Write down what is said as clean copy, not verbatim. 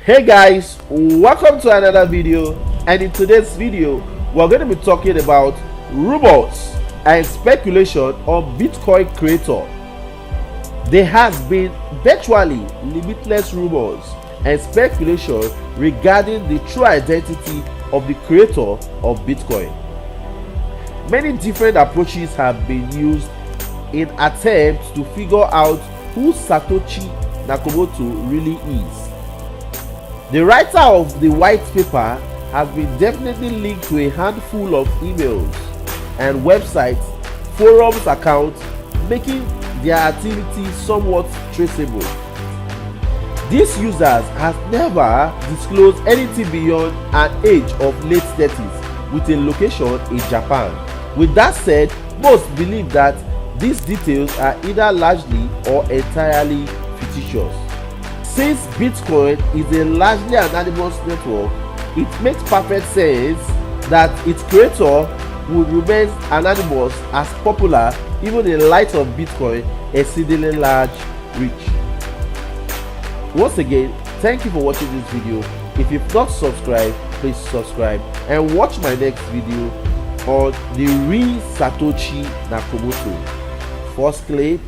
Hey guys, welcome to another video, and in today's video we're going to be talking about rumors and speculation on Bitcoin creator. There has been virtually limitless rumors and speculation regarding the true identity of the creator of Bitcoin. Many different approaches have been used in attempts to figure out who Satoshi Nakamoto really is. The writer of the white paper has been definitely linked to a handful of emails and websites, forums accounts, making their activity somewhat traceable. These users have never disclosed anything beyond an age of late 30s with a location in Japan. With that said, most believe that these details are either largely or entirely fictitious. Since Bitcoin is a largely anonymous network, it makes perfect sense that its creator would remain anonymous as popular even in light of Bitcoin's exceedingly large reach. Once again, thank you for watching this video. If you've not subscribed, please subscribe and watch my next video on the real Satoshi Nakamoto. First claim,